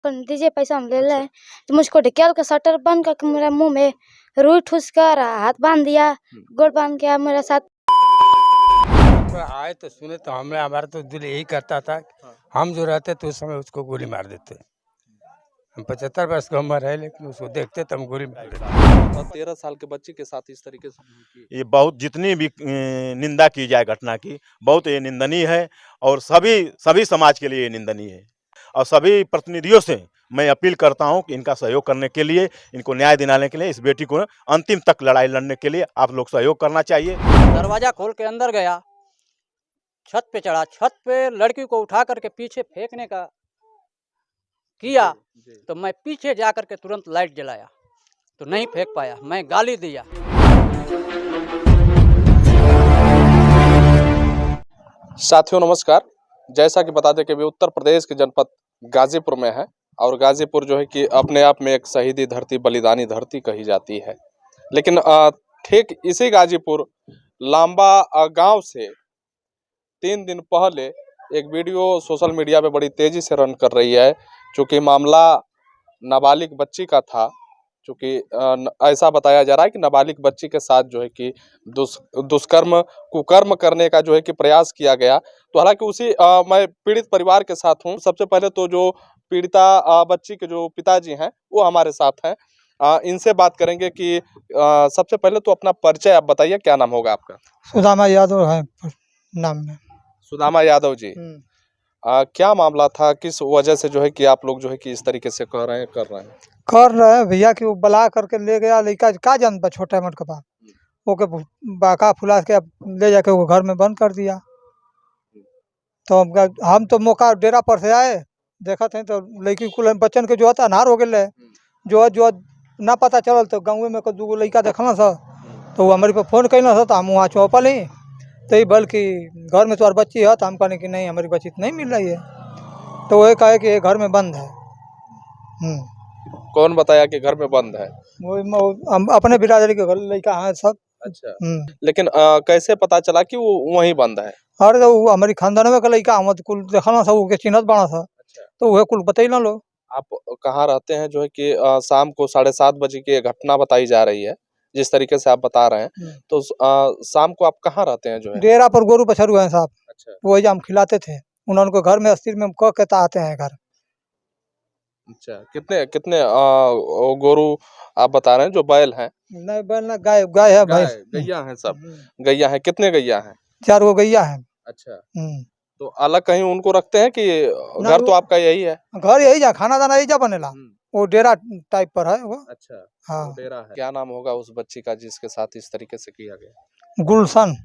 दीजिए पैसा, हम ले लें। तो मुझको ढकेल कर शटर बंद करके मेरा मुंह में रुई ठूस कर हाथ बांध दिया, गोड़ बांध के मेरे साथ आए तो सुने तो हमारा तो दिल यही करता था, हम जो रहते तो उस समय उसको गोली मार देते। हम 75 वर्ष की उम्र है, लेकिन उसको देखते तो हम गोली मार देते। और 13 साल के बच्चे के साथ इस तरीके से ये बहुत, जितनी भी निंदा की जाए घटना की, बहुत ये निंदनीय है और सभी समाज के लिए ये निंदनीय है। और सभी प्रतिनिधियों से मैं अपील करता हूं कि इनका सहयोग करने के लिए, इनको न्याय दिलाने के लिए, इस बेटी को अंतिम तक लड़ाई लड़ने के लिए आप लोग सहयोग करना चाहिए। दरवाजा खोल के अंदर गया, छत पे चढ़ा, छत पे लड़की को उठा करके पीछे फेंकने का किया, तो मैं पीछे जा करके तुरंत लाइट जलाया, तो नहीं फेंक पाया, मैं गाली दिया। साथियों नमस्कार। जैसा कि बता दें कि उत्तर प्रदेश के जनपद गाजीपुर में है और गाजीपुर जो है कि अपने आप में एक शहीदी धरती, बलिदानी धरती कही जाती है। लेकिन ठीक इसी गाजीपुर लांबा गांव से 3 दिन पहले एक वीडियो सोशल मीडिया पे बड़ी तेजी से रन कर रही है। चूँकि मामला नाबालिग बच्ची का था, चूँकि ऐसा बताया जा रहा है कि नाबालिग बच्ची के साथ जो है कि दुष्कर्म कुकर्म करने का जो है कि प्रयास किया गया। तो हालांकि उसी मैं पीड़ित परिवार के साथ हूँ। सबसे पहले तो जो पीड़िता बच्ची के जो पिताजी हैं वो हमारे साथ हैं, इनसे बात करेंगे कि सबसे पहले तो अपना परिचय आप बताइए, क्या नाम होगा आपका? सुदामा यादव है नाम में। सुदामा यादव जी, क्या मामला था, किस वजह से जो है कि आप लोग जो है कि इस तरीके से कर रहे हैं भैया कि वो बला करके ले गया लड़का, का जानता छोटा मोट का बाप, वो के बाका फुला के ले जाके वो घर में बंद कर दिया। तो हम तो मौका डेरा पर से आए, देखा थे तो लड़की कुल बच्चन के जो है अनार हो गए, जो ना पता चलल तो गाँव में दूगो लड़का देखल सा, तो वो हमारे पे फोन कैल सा, तो हम वहाँ चौपल ही तो ही बल्कि घर में तुम्हारी बच्ची है, तो हम कहने कि नहीं हमारी बच्ची तो नहीं मिल रही है, तो वही कहे कि घर में बंद है। कौन बताया कि घर में बंद है? हम अपने बिरादरी के घर लड़का है सब। अच्छा, लेकिन कैसे पता चला कि वो वहीं बंद है? अरे तो वो हमारी खानदान में का लड़का, हम तो कुल देखना था, वो चिन्हत बना था। अच्छा। तो वह कुल बतैला लो। आप कहाँ रहते हैं? जो है कि शाम को 7:30 बजे की घटना बताई जा रही है, जिस तरीके से आप बता रहे हैं, तो शाम को आप कहाँ रहते हैं? जो है डेरा पर गोरू पछरू है साहब। अच्छा, वही हम खिलाते थे उनको, घर में अस्थिर में कह के आते हैं घर। अच्छा, कितने कितने गोरू आप बता रहे हैं? जो बैल हैं? नहीं बैल ना, गाय है, भैंस गैया है, सब गैया है। कितने गैया हैं? 4 गो गैया है। अच्छा, तो अलग कहीं उनको रखते हैं कि घर तो आपका यही है? घर यही जा, खाना दाना यही जा बनेला, वो डेरा टाइप पर है वो। अच्छा, हाँ, डेरा है। क्या नाम होगा उस बच्ची का जिसके साथ इस तरीके से किया गया? गुलशन।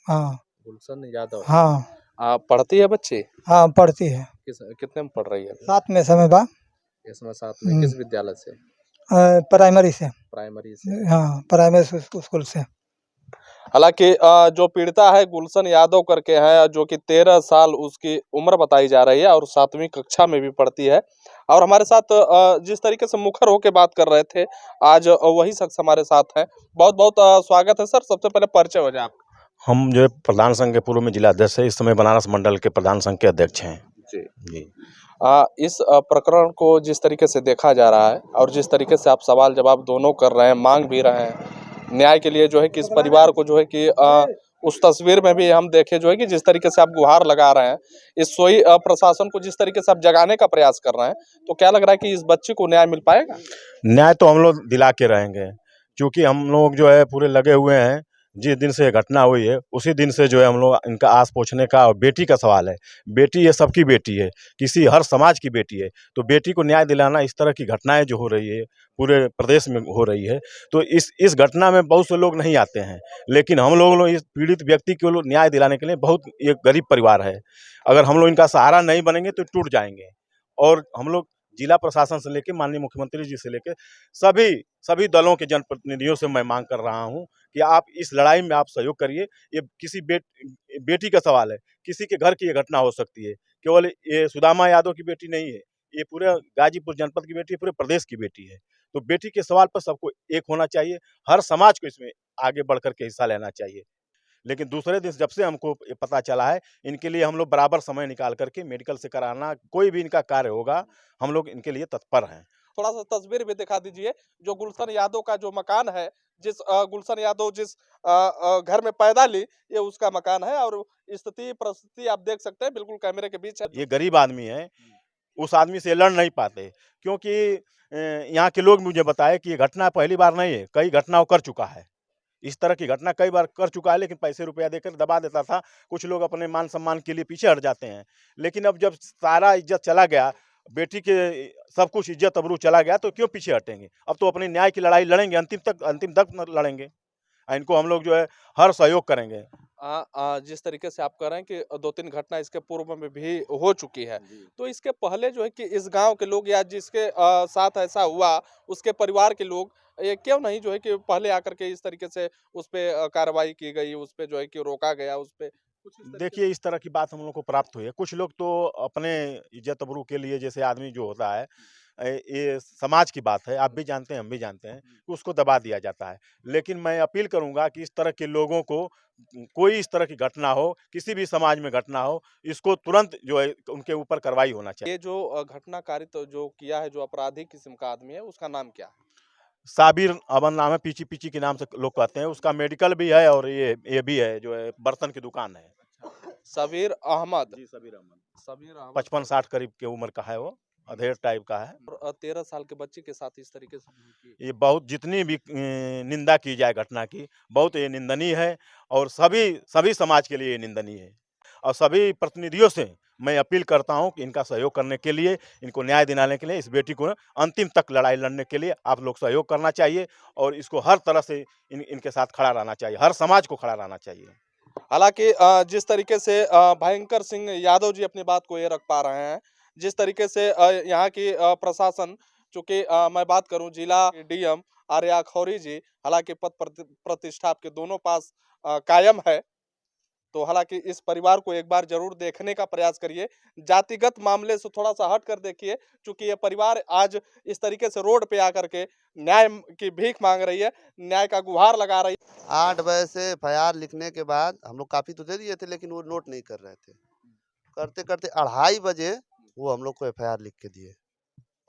हाँ, गुलशन यादव। हाँ, पढ़ती है बच्ची? हाँ पढ़ती है। कितने में पढ़ रही है? 7 में समय बा। इसमें 7 में। किस विद्यालय से? प्राइमरी से। हाँ, प्राइमरी स्कूल से। हालांकि जो पीड़िता है गुलशन यादव करके है, जो कि 13 साल उसकी उम्र बताई जा रही है और 7वीं कक्षा में भी पढ़ती है। और हमारे साथ जिस तरीके से मुखर होकर बात कर रहे थे, आज वही शख्स हमारे साथ हैं। बहुत बहुत स्वागत है सर। सबसे पहले परिचय हो जाए आपका। हम जो है प्रधान संघ के पूर्व में जिला अध्यक्ष है, इस समय बनारस मंडल के प्रधान संघ के अध्यक्ष हैं। जी। इस प्रकरण को जिस तरीके से देखा जा रहा है और जिस तरीके से आप सवाल जवाब दोनों कर रहे हैं, मांग भी रहे हैं न्याय के लिए, जो है कि इस परिवार को जो है कि उस तस्वीर में भी हम देखे जो है कि जिस तरीके से आप गुहार लगा रहे हैं, इस सोई प्रशासन को जिस तरीके से आप जगाने का प्रयास कर रहे हैं, तो क्या लग रहा है कि इस बच्चे को न्याय मिल पाएगा? न्याय तो हम लोग दिला के रहेंगे, क्योंकि हम लोग जो है पूरे लगे हुए हैं। जिस दिन से घटना हुई है उसी दिन से जो है हम लोग इनका आस पोछने का, और बेटी का सवाल है। बेटी ये सबकी बेटी है, किसी हर समाज की बेटी है, तो बेटी को न्याय दिलाना, इस तरह की घटनाएं जो हो रही है पूरे प्रदेश में हो रही है, तो इस घटना में बहुत से लोग नहीं आते हैं, लेकिन हम लोग इस पीड़ित व्यक्ति को न्याय दिलाने के लिए, बहुत एक गरीब परिवार है, अगर हम लोग इनका सहारा नहीं बनेंगे तो टूट जाएंगे। और हम लोग जिला प्रशासन से लेकर माननीय मुख्यमंत्री जी से लेकर सभी दलों के जनप्रतिनिधियों से मैं मांग कर रहा हूं कि आप इस लड़ाई में आप सहयोग करिए। ये किसी बेटी का सवाल है, किसी के घर की ये घटना हो सकती है, केवल ये सुदामा यादव की बेटी नहीं है, ये पूरे गाजीपुर जनपद की बेटी है, पूरे प्रदेश की बेटी है। तो बेटी के सवाल पर सबको एक होना चाहिए, हर समाज को इसमें आगे बढ़ कर के हिस्सा लेना चाहिए। लेकिन दूसरे दिन जब से हमको ये पता चला है, इनके लिए हम लोग बराबर समय निकाल करके मेडिकल से कराना, कोई भी इनका कार्य होगा हम लोग इनके लिए तत्पर हैं। थोड़ा सा तस्वीर भी दिखा दीजिए, जो गुलशन यादव का जो मकान है, जिस गुलशन यादव जिस घर में पैदा ली, ये उसका मकान है और स्थिति परिस्थिति आप देख सकते हैं, बिल्कुल कैमरे के बीच है। ये गरीब आदमी है, उस आदमी से लड़ नहीं पाते, क्योंकि यहाँ के लोग मुझे बताए कि ये घटना पहली बार नहीं है, कई घटनाओं कर चुका है। इस तरह की घटना कई बार कर चुका है, लेकिन पैसे रुपया देकर दबा देता था। कुछ लोग अपने मान सम्मान के लिए पीछे हट जाते हैं, लेकिन अब जब सारा इज्जत चला गया, बेटी के सब कुछ इज्जत अबरू चला गया, तो क्यों पीछे हटेंगे। अब तो अपनी न्याय की लड़ाई लड़ेंगे, अंतिम तक लड़ेंगे। इनको हम लोग जो है हर सहयोग करेंगे। जिस तरीके से आप कह रहे हैं कि 2-3 घटना इसके पूर्व में भी हो चुकी है, तो इसके पहले जो है कि इस गांव के लोग या जिसके साथ ऐसा हुआ, उसके परिवार के लोग ये क्यों नहीं जो है कि पहले आकर के इस तरीके से उस पे कार्रवाई की गई, उस पे जो है कि रोका गया, उस पे कुछ इस तरीके देखिए, इस तरह की बात हम लोग को प्राप्त हुई है। कुछ लोग तो अपने इज्जत अबरू के लिए, जैसे आदमी जो होता है, ये समाज की बात है, आप भी जानते हैं, हम भी जानते हैं, कि उसको दबा दिया जाता है। लेकिन मैं अपील करूंगा कि इस तरह के लोगों को, कोई इस तरह की घटना हो, किसी भी समाज में घटना हो, इसको तुरंत जो है उनके ऊपर कार्रवाई होना चाहिए। ये जो घटनाकारी तो जो किया है, जो अपराधी किस्म का आदमी है, उसका नाम क्या है? साबिर अमन नाम है, पीची पीची के नाम से लोग कहते हैं। उसका मेडिकल भी है और ये भी है, जो है बर्तन की दुकान है। सबीर अहमद। जी, सबीर अहमद। सबीर अहमद 55-60 करीब के उम्र का है वो, अधेड़ टाइप का है। और 13 साल के बच्चे के साथ इस तरीके से ये बहुत, जितनी भी निंदा की जाए घटना की, बहुत ये निंदनीय है और सभी समाज के लिए ये निंदनीय है। और सभी प्रतिनिधियों से मैं अपील करता हूं कि इनका सहयोग करने के लिए, इनको न्याय दिलाने के लिए, इस बेटी को अंतिम तक लड़ाई लड़ने के लिए आप लोग सहयोग करना चाहिए और इसको हर तरह से इनके साथ खड़ा रहना चाहिए, हर समाज को खड़ा रहना चाहिए। हालांकि जिस तरीके से भयंकर सिंह यादव जी अपनी बात को ये रख पा रहे हैं, जिस तरीके से यहाँ की प्रशासन, चूंकि मैं बात करूं जिला डीएम आर्या खौरी जी, हालांकि पद प्रतिष्ठा आपके दोनों पास कायम है, तो हालांकि इस परिवार को एक बार जरूर देखने का प्रयास करिए। जातिगत मामले से थोड़ा सा हट कर देखिए, चूंकि ये परिवार आज इस तरीके से रोड पे आकर के न्याय की भीख मांग रही है, न्याय का गुहार लगा रही है। 8 बजे से एफआईआर लिखने के बाद हम लोग काफ़ी तो दे दिए थे, लेकिन वो नोट नहीं कर रहे थे। करते करते 2:30 बजे वो हम लोग को एफआईआर लिख के दिए।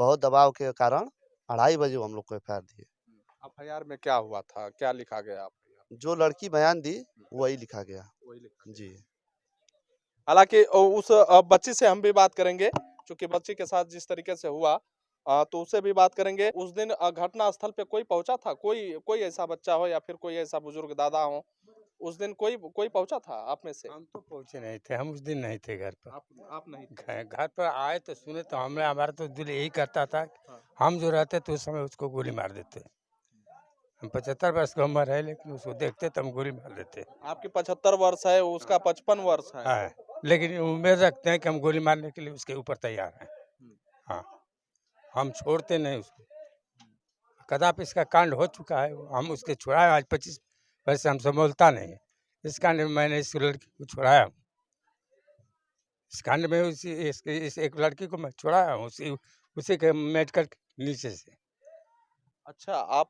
बहुत दबाव के कारण 2:30 बजे वो हम लोग को एफआईआर दिए। एफआईआर में क्या हुआ था, क्या लिखा गया? जो लड़की बयान दी वही लिखा गया। वही लिखा जी। हालांकि उस बच्ची से हम भी बात करेंगे, क्योंकि बच्ची के साथ जिस तरीके से हुआ, तो उससे भी बात करेंगे। उस दिन घटना स्थल पे कोई पहुंचा था? कोई ऐसा बच्चा हो या फिर कोई ऐसा बुजुर्ग दादा हो, उस दिन कोई पहुंचा था आप में से? हम तो पहुंचे नहीं थे, हम उस दिन नहीं थे घर पर। आप नहीं थे। घर पर आए तो सुने तो हमारा तो दिल यही करता था, हम जो रहते तो उस समय उसको गोली मार देते। हम 75 वर्ष की उम्र है, लेकिन उसको देखते तो हम गोली मार देते। आपकी 75 वर्ष है, उसका 55 वर्ष है। हाँ, लेकिन उम्मीद रखते हैं कि हम गोली मारने के लिए उसके ऊपर तैयार हैं। हाँ, हम छोड़ते नहीं उसको। कदापि इसका कांड हो चुका है, हम उसके छुड़ाए। आज 25 वर्ष से हमसे बोलता नहीं है। इस कांड में मैंने इस लड़की को छुड़ाया। इस कांड में इस एक लड़की को मैं छुड़ाया हूँ, उसी के मेडिकल नीचे से। अच्छा, आप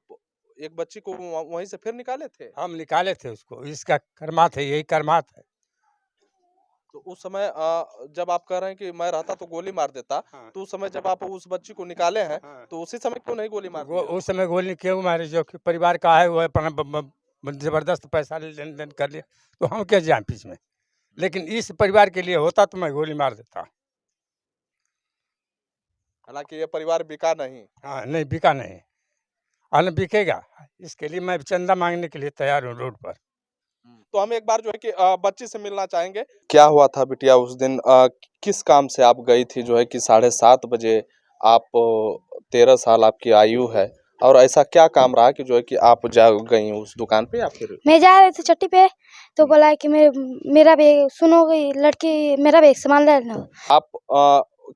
एक बच्ची को वहीं से फिर निकाले थे? हम निकाले थे उसको, इसका कर्मात है, यही कर्मात है। तो उस समय जब आप कह रहे हैं कि मैं रहता तो गोली मार देता, हाँ। तो उस समय जब आप उस बच्ची को निकाले हैं, हाँ। तो उसी समय क्यों नहीं गोली मार दिया? उस समय गोली क्यों मारे? जो कि परिवार का है वो अपना जबरदस्त पैसा लेन देन कर लिया, तो हम क्या जाए पीछे में। लेकिन इस परिवार के लिए होता तो मैं गोली मार देता। हालांकि ये परिवार बिका नहीं। हाँ, नहीं बिका नहीं, और न बिकेगा। इसके लिए मैं चंदा मांगने के लिए तैयार हूँ रोड पर। तो हम एक बार जो है कि बच्ची से मिलना चाहेंगे। क्या हुआ था बिटिया उस दिन? किस काम से आप गई थी जो है कि 7:30 बजे? आप 13 साल आपकी आयु है, और ऐसा क्या काम रहा कि जो है कि आप जा गई उस दुकान पे? या फिर मैं जा रही थी चट्टी पे, तो बोला कि मेरा बैग सुनोगी लड़की, मेरा बैग सामान ले लेना। आप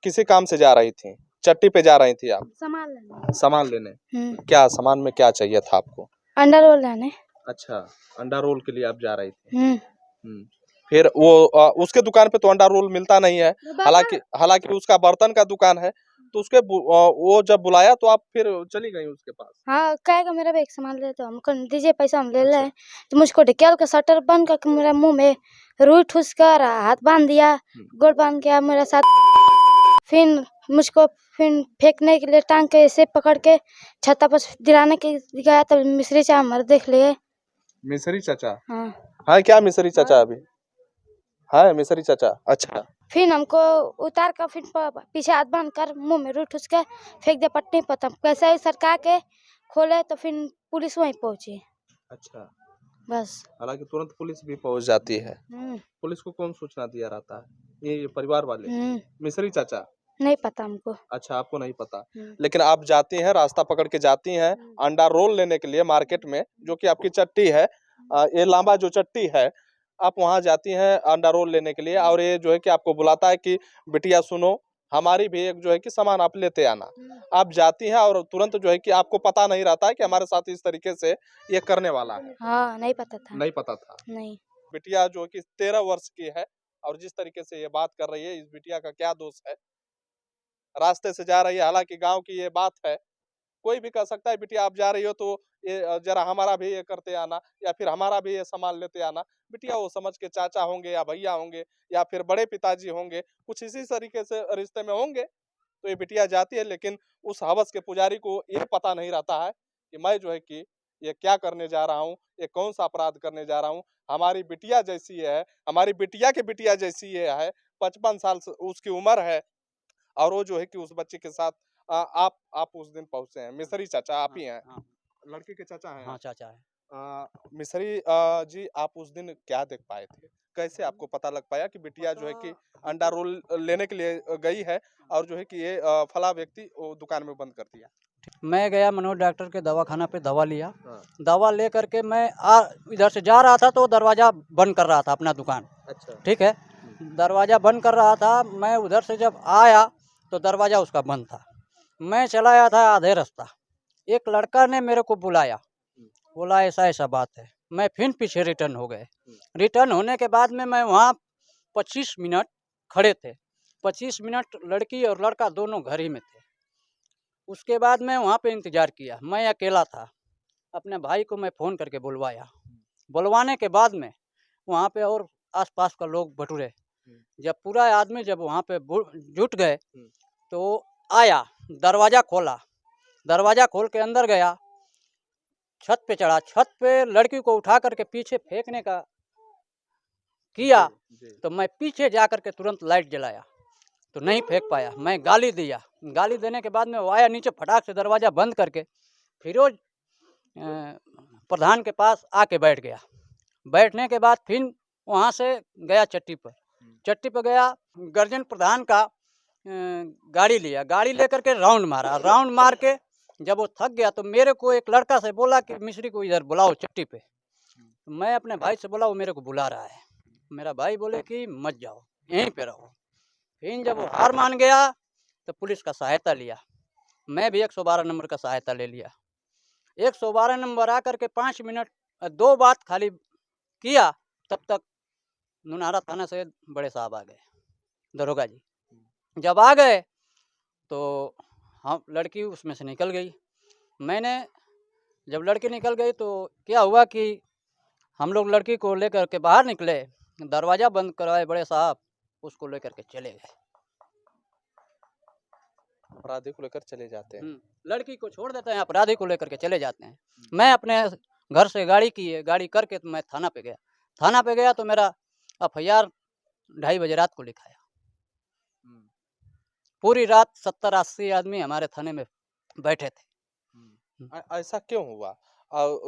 किसी काम से जा रही थी? चट्टी पे जा रही थी आप सामान लेना। सामान लेने? क्या सामान में क्या चाहिए था आपको? अंडा रोल लेने। अच्छा, अंडा रोल के लिए आप जा रही थी। फिर वो उसके दुकान पे तो अंडा रोल मिलता नहीं है, हालांकि उसका बर्तन का दुकान है। तो उसके वो जब बुलाया तो आप फिर चली गई उसके पास? हाँ कहेगा मेरा बैग सामान ले, तो हमको दीजिए पैसा, हम ले अच्छा। लें। तो मुझको ढकेल का शटर बंद करके मेरा मुंह में रुई ठूस कर हाथ बांध दिया, गोड़ बांध के मेरा साथ, फिर मुझको फिर फेंकने के लिए टांग के ऐसे पकड़ के छत्ता पर दिलाने के गया, तब मिस्री चाचा हमारे देख लिए। मिसरी चाचा? हाँ हाँ, क्या मिसरी चाचा अभी? हाँ, मिसरी चाचा। अच्छा। फिर हमको उतार कर फिर पीछे हाथ बांध कर मुंह में रुई ठूस के फेंक दिया पट्टी पर, तब कैसे ही सरका के खोले तो फिर पुलिस वहीं पहुंची। अच्छा। बस। हालांकि तुरंत पुलिस भी पहुंच जाती है। हम्म। पुलिस को कौन सूचना दिया रहता है? ये परिवार वाले? मिसरी चाचा? नहीं पता हमको। अच्छा, आपको नहीं पता। लेकिन आप जाती हैं, रास्ता पकड़ के जाती हैं अंडा रोल लेने के लिए मार्केट में, जो कि आपकी चट्टी है, ये लांबा जो चट्टी है, आप वहां जाती हैं अंडा रोल लेने के लिए, और ये जो है कि आपको बुलाता है कि बिटिया सुनो, हमारी भी एक जो है कि सामान आप लेते आना। आप जाती हैं और तुरंत जो है कि आपको पता नहीं रहता है कि हमारे साथ इस तरीके से ये करने वाला है? हाँ नहीं पता था। नहीं पता था। नहीं। बिटिया जो कि 13 वर्ष की है, और जिस तरीके से ये बात कर रही है, इस बिटिया का क्या दोष है? रास्ते से जा रही है, हालांकि गांव की ये बात है, कोई भी कह सकता है बिटिया आप जा रही हो तो ये जरा हमारा भी ये करते आना, या फिर हमारा भी ये सामान लेते आना। बिटिया वो समझ के चाचा होंगे या भैया होंगे या फिर बड़े पिताजी होंगे, कुछ इसी तरीके से रिश्ते में होंगे, तो ये बिटिया जाती है। लेकिन उस हवस के पुजारी को ये पता नहीं रहता है कि मैं जो है कि ये क्या करने जा रहा हूँ, ये कौन सा अपराध करने जा रहा हूँ। हमारी बिटिया जैसी है, हमारी बिटिया की बिटिया जैसी ये है, 55 साल उसकी उम्र है, और वो जो है कि उस बच्चे के साथ आप उस दिन पहुंचे हैं। मिसरी चाचा आप ही हैं? हाँ लड़की के चाचा हैं हाँ आप? चाचा है। मिसरी जी, आप उस दिन क्या देख पाए थे? कैसे आपको पता लग पाया कि बिटिया जो है कि अंडा रोल लेने के लिए गई है, और जो है कि ये फला व्यक्ति वो दुकान में बंद कर दिया? मैं गया मनोज डॉक्टर के दवाखाना पे दवा लिया। हाँ। दवा ले करके मैं इधर से जा रहा था तो दरवाज़ा बंद कर रहा था अपना दुकान। अच्छा। ठीक है, दरवाज़ा बंद कर रहा था। मैं उधर से जब आया तो दरवाज़ा उसका बंद था। मैं चला आया था आधे रास्ता, एक लड़का ने मेरे को बुलाया, बोला ऐसा ऐसा बात है। मैं फिर पीछे रिटर्न हो गए। रिटर्न होने के बाद में मैं वहाँ 25 मिनट खड़े थे। 25 मिनट लड़की और लड़का दोनों घर ही में थे। उसके बाद मैं वहाँ पे इंतज़ार किया। मैं अकेला था, अपने भाई को मैं फ़ोन करके बुलवाया। बुलवाने के बाद में वहाँ पे और आसपास का लोग बटुरे। जब पूरा आदमी जब वहाँ पे जुट गए तो आया, दरवाज़ा खोला, दरवाज़ा खोल के अंदर गया, छत पे चढ़ा, छत पे लड़की को उठा करके पीछे फेंकने का किया, तो मैं पीछे जा करके तुरंत लाइट जलाया, तो नहीं फेंक पाया। मैं गाली दिया, गाली देने के बाद में वो आया नीचे, फटाक से दरवाज़ा बंद करके फिरोज प्रधान के पास आके बैठ गया। बैठने के बाद फिर वहाँ से गया चट्टी पर। चट्टी पर गया, गर्जन प्रधान का गाड़ी लिया, गाड़ी लेकर के राउंड मारा। राउंड मार के जब वो थक गया तो मेरे को एक लड़का से बोला कि मिस्त्री को इधर बुलाओ चट्टी पे। तो मैं अपने भाई से बोला, वो मेरे को बुला रहा है। मेरा भाई बोले कि मत जाओ, यहीं पे रहो। फिर जब वो हार मान गया तो पुलिस का सहायता लिया। मैं भी 112 नंबर का सहायता ले लिया। 112 नंबर आकर के 5 मिनट 2 बात खाली किया, तब तक नुनारा थाना से बड़े साहब आ गए, दरोगा जी। जब आ गए तो हम लड़की उसमें से निकल गई। मैंने जब लड़की निकल गई तो क्या हुआ कि हम लोग लड़की को लेकर के बाहर निकले, दरवाज़ा बंद करवाए बड़े साहब, उसको लेकर के चले गए। अपराधी को लेकर चले जाते हैं। लड़की को छोड़ देते हैं, अपराधी को लेकर के चले जाते हैं। मैं अपने घर से गाड़ी की है, गाड़ी करके तो मैं थाना पे गया। थाना पे गया तो मेरा FIR 2:30 बजे रात को लिखाया। पूरी रात 70-80 आदमी हमारे थाने में बैठे थे। ऐसा क्यों हुआ?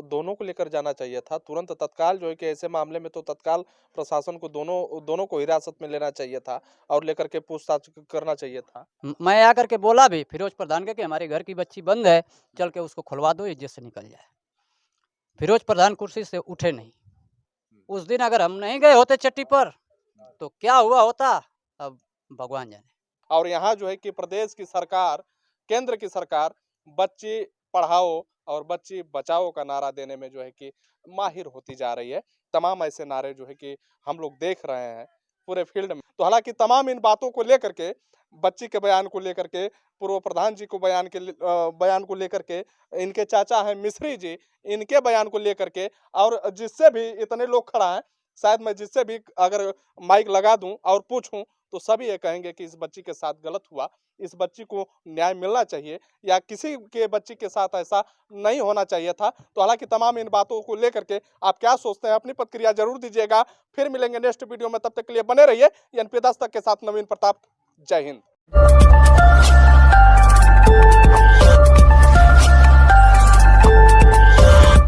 दोनों को लेकर जाना चाहिए था तुरंत, तत्काल जो है कि ऐसे मामले में तो तत्काल प्रशासन को दोनों को हिरासत में लेना चाहिए था और लेकर के पूछताछ करना चाहिए था। मैं आकर के बोला भी फिरोज प्रधान के कि हमारे घर की बच्ची बंद है, चल के उसको खुलवा दो, इज्जत से निकल जाए। फिरोज प्रधान कुर्सी से उठे नहीं। उस दिन अगर हम नहीं गए होते चट्टी पर तो क्या हुआ होता, अब भगवान जाने। और यहाँ जो है कि प्रदेश की सरकार, केंद्र की सरकार बच्ची पढ़ाओ और बच्ची बचाओ का नारा देने में जो है कि माहिर होती जा रही है। तमाम ऐसे नारे जो है कि हम लोग देख रहे हैं। पूरे फील्ड में। तो हालांकि तमाम इन बातों को लेकर के, बच्ची के बयान को लेकर के, पूर्व प्रधान जी को बयान को लेकर के, इनके चाचा हैं मिश्री जी, इनके बयान को लेकर के, और जिससे भी इतने लोग खड़ा हैं, शायद मैं जिससे भी अगर माइक लगा दूं और पूछूं तो सभी ये कहेंगे कि इस बच्ची के साथ गलत हुआ, इस बच्ची को न्याय मिलना चाहिए, या किसी के बच्ची के साथ ऐसा नहीं होना चाहिए था। तो हालांकि तमाम इन बातों को लेकर के आप क्या सोचते हैं, अपनी प्रतिक्रिया जरूर दीजिएगा। फिर मिलेंगे नेक्स्ट वीडियो में, तब तक के लिए बने रहिए। एनपी 10 तक के साथ नवीन प्रताप। जय हिंद।